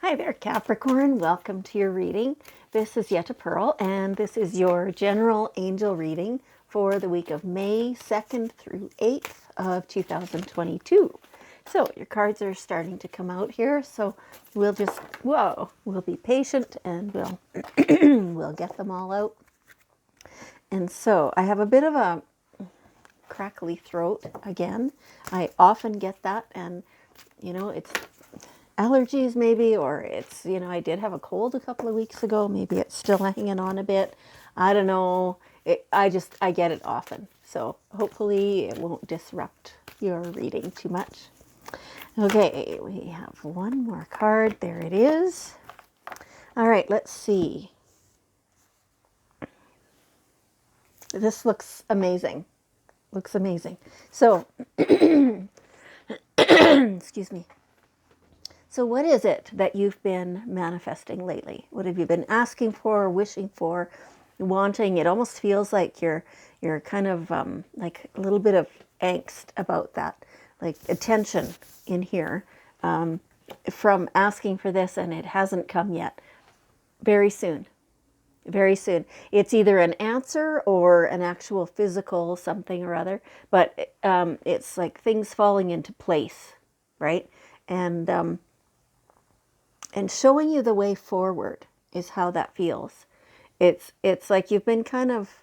Hi there, Capricorn. Welcome to your reading. This is Yetta Pearl, and this is your general angel reading for the week of May 2nd through 8th of 2022. So your cards are starting to come out here, so we'll be patient and we'll we'll get them all out. And so I have a bit of a crackly throat again. I often get that, and it's allergies maybe, or it's, I did have a cold a couple of weeks ago. Maybe it's still hanging on a bit. I don't know. I get it often. So hopefully it won't disrupt your reading too much. Okay, we have one more card. There it is. All right, let's see. This looks amazing. Looks amazing. So, excuse me. So what is it that you've been manifesting lately? What have you been asking for, wishing for, wanting? It almost feels like you're kind of like a little bit of angst about that, like attention in here from asking for this, and it hasn't come yet. Very soon. Very soon. It's either an answer or an actual physical something or other, but it's like things falling into place, right? And showing you the way forward is how that feels. It's like you've been kind of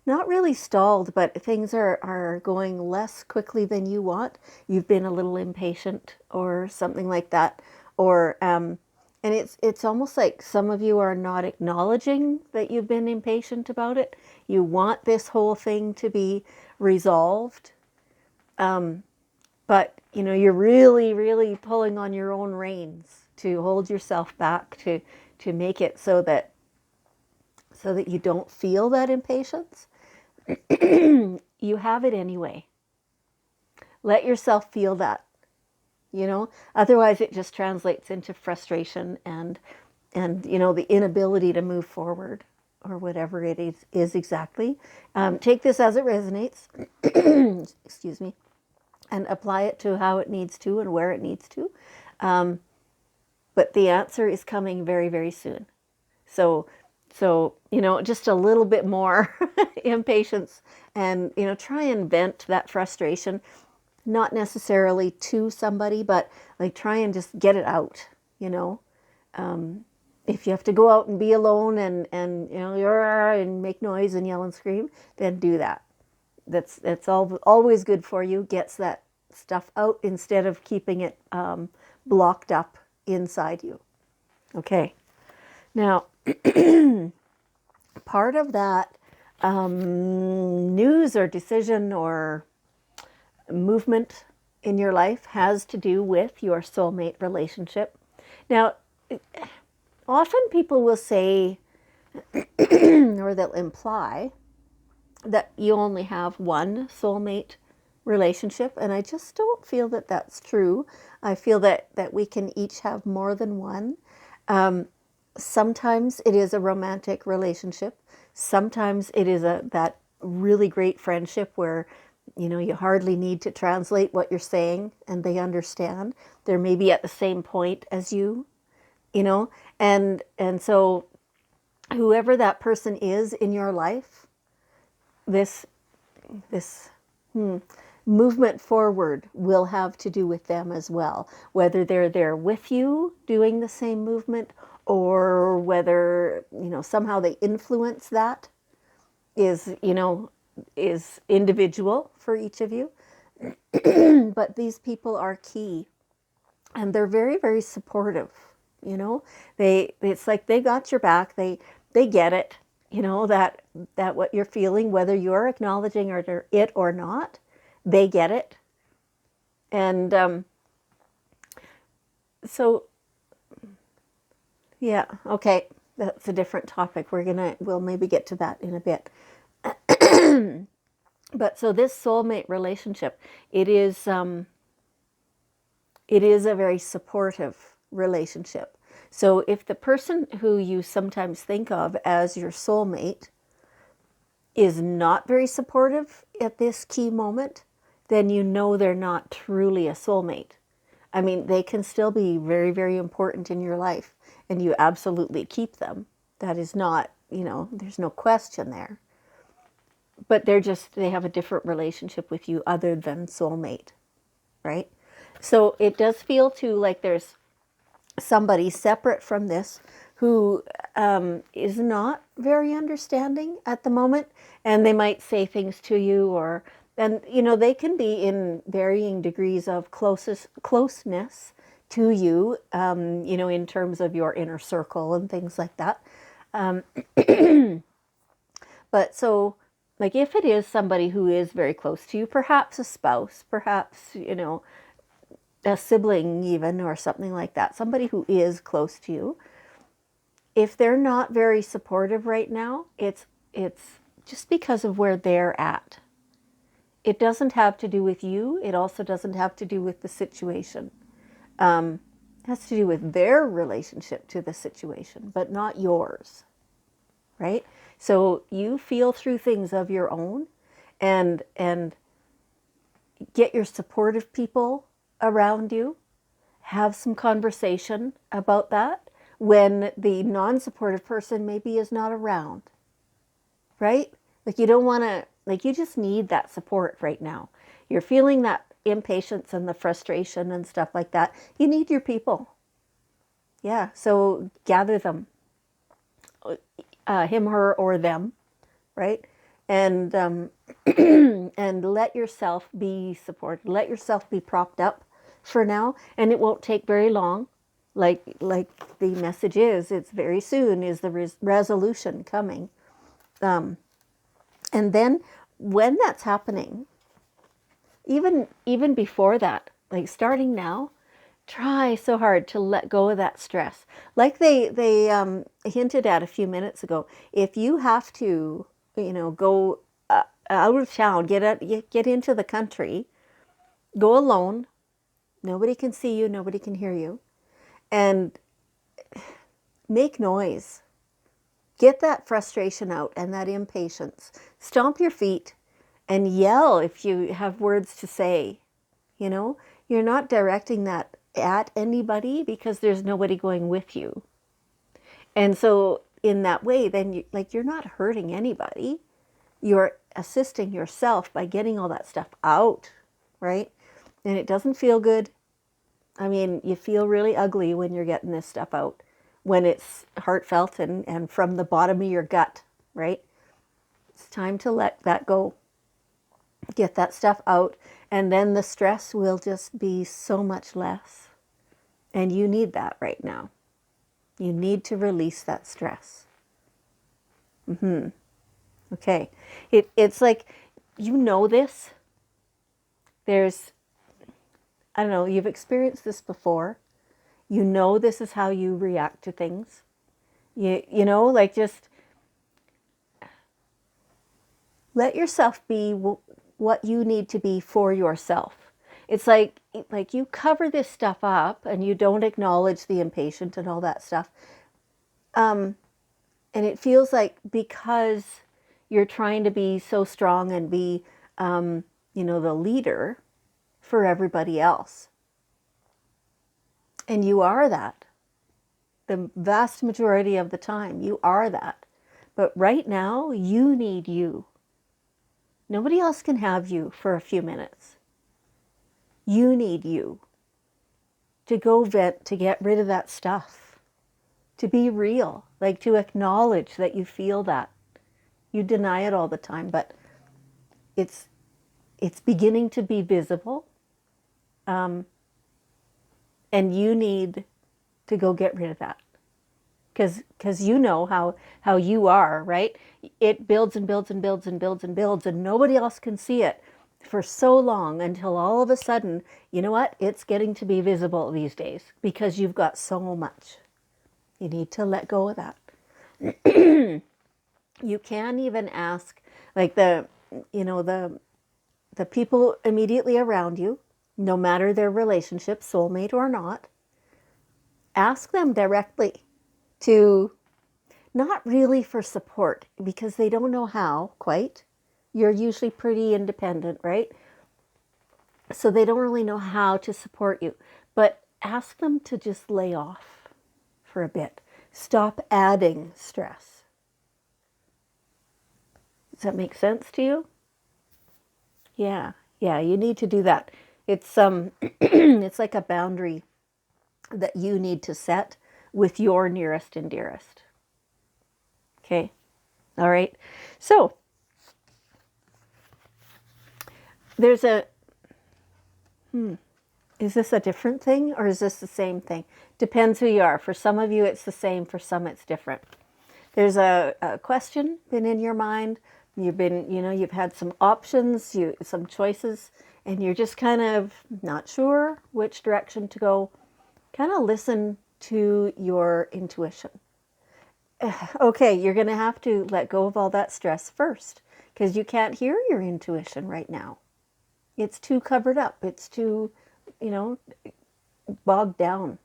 not really stalled, but things are going less quickly than you want. You've been a little impatient or something like that. Or and it's almost like some of you are not acknowledging that you've been impatient about it. You want this whole thing to be resolved. But you're really, really pulling on your own reins to hold yourself back, to make it so that you don't feel that impatience. You have it anyway. Let yourself feel that. Otherwise it just translates into frustration and the inability to move forward, or whatever it is exactly. Take this as it resonates. Excuse me. And apply it to how it needs to and where it needs to. But the answer is coming very, very soon. So just a little bit more impatience, and, try and vent that frustration, not necessarily to somebody, but like try and just get it out, If you have to go out and be alone and and make noise and yell and scream, then do that. That's always good for you. Gets that stuff out instead of keeping it blocked up inside you. Okay. Now, part of that news or decision or movement in your life has to do with your soulmate relationship. Now, often people will say, or they'll imply, that you only have one soulmate relationship, and I just don't feel that that's true. I feel that we can each have more than one. Sometimes it is a romantic relationship. Sometimes it is that really great friendship where you hardly need to translate what you're saying and they understand. They're maybe at the same point as you, and so whoever that person is in your life, this movement forward will have to do with them as well. Whether they're there with you doing the same movement, or whether somehow they influence that is individual for each of you. But these people are key, and they're very, very supportive. It's like they got your back. They get it. That what you're feeling, whether you're acknowledging it or not, they get it. And so, yeah, okay, that's a different topic. We'll maybe get to that in a bit. But so this soulmate relationship, it is a very supportive relationship. So if the person who you sometimes think of as your soulmate is not very supportive at this key moment, then they're not truly a soulmate. I mean, they can still be very, very important in your life, and you absolutely keep them. That is not, there's no question there. But they have a different relationship with you other than soulmate, right? So it does feel too like there's somebody separate from this who is not very understanding at the moment, and they might say things to you, and they can be in varying degrees of closeness to you, in terms of your inner circle and things like that. But so, like, if it is somebody who is very close to you, perhaps a spouse, perhaps, a sibling even, or something like that, somebody who is close to you, if they're not very supportive right now, it's just because of where they're at. It doesn't have to do with you. It also doesn't have to do with the situation. It has to do with their relationship to the situation, but not yours, right? So you feel through things of your own, and get your supportive people around you. Have some conversation about that when the non-supportive person maybe is not around, right? Like, you don't want to, like, you just need that support right now. You're feeling that impatience and the frustration and stuff like that. You need your people. Yeah, so gather them, him, her, or them, right? And and let yourself be supported. Let yourself be propped up for now, and it won't take very long. Like the message is, it's very soon is the resolution coming. And then when that's happening, even before that, like starting now, try so hard to let go of that stress. Like they hinted at a few minutes ago, if you have to, go out of town, get into the country, go alone. Nobody can see you, nobody can hear you, and make noise. Get that frustration out and that impatience. Stomp your feet and yell if you have words to say. You're not directing that at anybody because there's nobody going with you. And so in that way, then you're not hurting anybody. You're assisting yourself by getting all that stuff out, right? And it doesn't feel good. I mean, you feel really ugly when you're getting this stuff out, when it's heartfelt and from the bottom of your gut, right? It's time to let that go. Get that stuff out, and then the stress will just be so much less. And you need that right now. You need to release that stress. Okay. It's like, this. There's, I don't know, you've experienced this before. This is how you react to things. Just let yourself be what you need to be for yourself. It's like you cover this stuff up and you don't acknowledge the impatient and all that stuff. And it feels like because you're trying to be so strong and be, the leader for everybody else. And you are that. The vast majority of the time, you are that. But right now, you need you. Nobody else can have you for a few minutes. You need you to go vent, to get rid of that stuff, to be real, like to acknowledge that you feel that. You deny it all the time, but it's beginning to be visible. And you need to go get rid of that. Because you know how you are, right? It builds and builds and builds and builds and builds, and nobody else can see it for so long until all of a sudden, you know what? It's getting to be visible these days because you've got so much. You need to let go of that. You can even ask, like the people immediately around you, no matter their relationship, soulmate or not, ask them directly to, not really for support because they don't know how quite. You're usually pretty independent, right? So they don't really know how to support you. But ask them to just lay off for a bit. Stop adding stress. Does that make sense to you? Yeah, you need to do that. It's it's like a boundary that you need to set with your nearest and dearest. Okay. All right. So there's is this a different thing or is this the same thing? Depends who you are. For some of you, it's the same. For some, it's different. There's a question been in your mind. You've had some options, some choices, and you're just kind of not sure which direction to go. Kind of listen to your intuition. Okay, you're going to have to let go of all that stress first because you can't hear your intuition right now. It's too covered up. It's too, bogged down.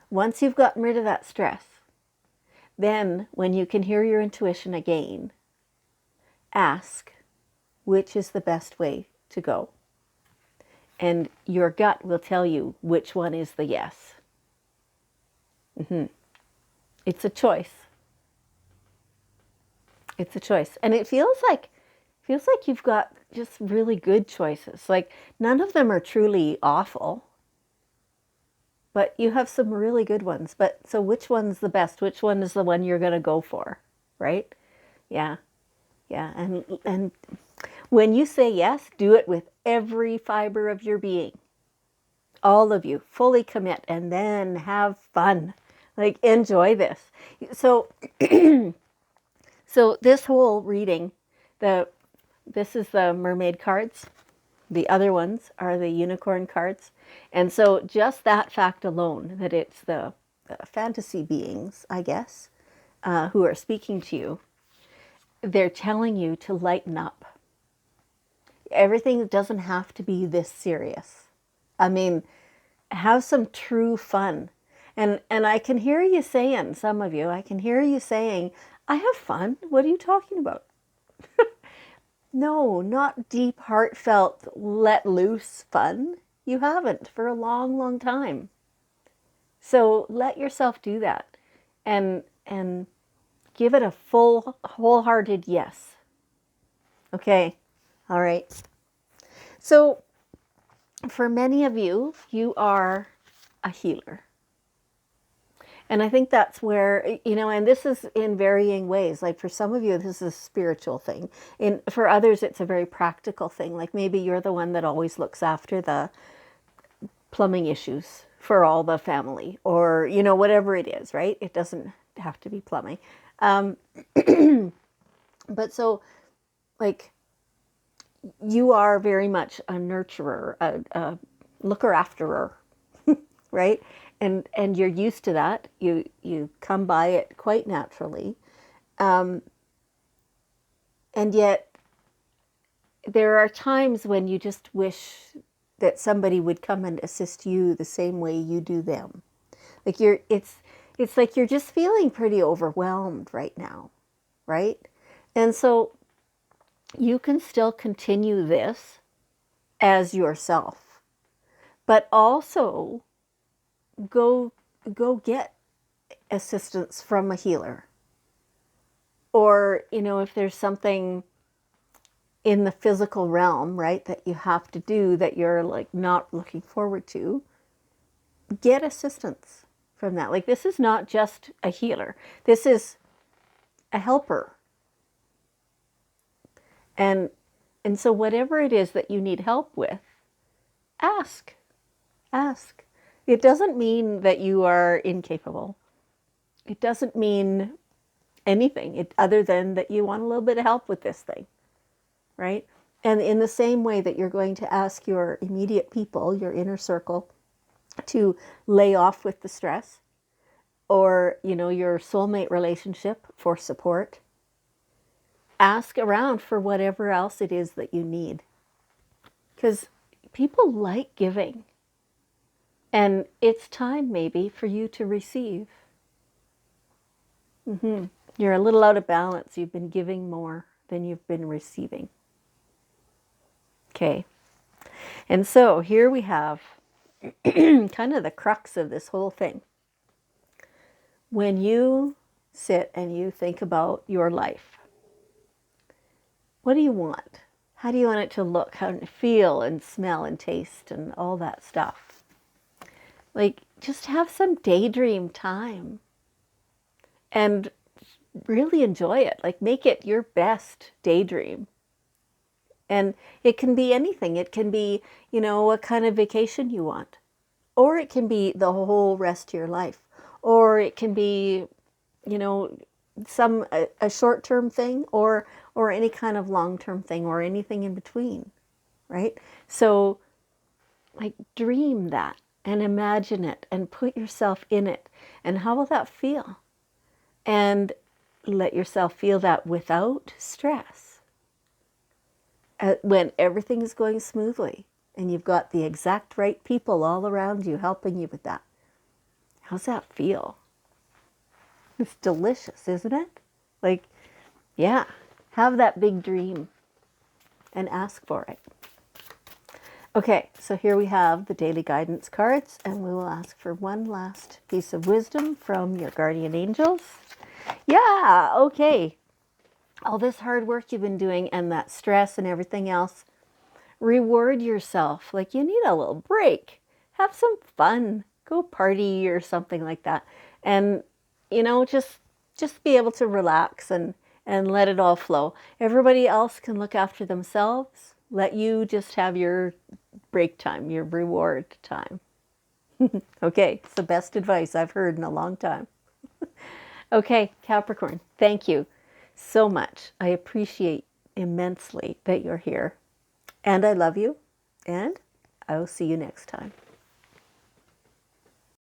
Once you've gotten rid of that stress, then when you can hear your intuition again, ask which is the best way to go. And your gut will tell you which one is the yes. It's a choice. It's a choice. And it feels like you've got just really good choices. Like none of them are truly awful. But you have some really good ones. But so which one's the best? Which one is the one you're going to go for? Right? Yeah. And when you say yes, do it with every fiber of your being. All of you, fully commit and then have fun. Like enjoy this. So so this whole reading, this is the mermaid cards. The other ones are the unicorn cards. And so just that fact alone, that it's the fantasy beings, I guess, who are speaking to you, they're telling you to lighten up. Everything doesn't have to be this serious. I mean, have some true fun. And I can hear you saying, some of you, I can hear you saying, I have fun. What are you talking about? No, not deep, heartfelt, let loose fun. You haven't for a long, long time. So let yourself do that and give it a full, wholehearted yes. Okay. All right. So for many of you, you are a healer. And I think that's where, and this is in varying ways. Like for some of you, this is a spiritual thing. For others, it's a very practical thing. Like maybe you're the one that always looks after the plumbing issues for all the family or, whatever it is, right? It doesn't have to be plumbing. But so like you are very much a nurturer, a looker afterer, right? And you're used to that. You come by it quite naturally. And yet there are times when you just wish that somebody would come and assist you the same way you do them. Like it's like you're just feeling pretty overwhelmed right now, right? And so you can still continue this as yourself, but also go get assistance from a healer. Or, if there's something in the physical realm, right, that you have to do that you're like not looking forward to, get assistance from that. Like this is not just a healer. This is a helper. And so whatever it is that you need help with, ask. It doesn't mean that you are incapable. It doesn't mean anything other than that you want a little bit of help with this thing, right? And in the same way that you're going to ask your immediate people, your inner circle, to lay off with the stress, or, your soulmate relationship for support, ask around for whatever else it is that you need. Because people like giving. And it's time maybe for you to receive. You're a little out of balance. You've been giving more than you've been receiving. Okay. And so here we have kind of the crux of this whole thing. When you sit and you think about your life, what do you want? How do you want it to look? How to feel and smell and taste and all that stuff? Like, just have some daydream time and really enjoy it. Like, make it your best daydream. And it can be anything. It can be, what kind of vacation you want. Or it can be the whole rest of your life. Or it can be, a short-term thing or any kind of long-term thing or anything in between, right? So, like, dream that and imagine it and put yourself in it. And how will that feel? And let yourself feel that without stress. When everything is going smoothly and you've got the exact right people all around you helping you with that. How's that feel? It's delicious, isn't it? Like, yeah, have that big dream and ask for it. Okay, so here we have the daily guidance cards, and we will ask for one last piece of wisdom from your guardian angels. Yeah, okay. All this hard work you've been doing and that stress and everything else, reward yourself. Like, you need a little break. Have some fun. Go party or something like that. And, just be able to relax and let it all flow. Everybody else can look after themselves. Let you just have your break time, your reward time. Okay, it's the best advice I've heard in a long time. Okay, Capricorn, thank you so much. I appreciate immensely that you're here. And I love you. And I will see you next time.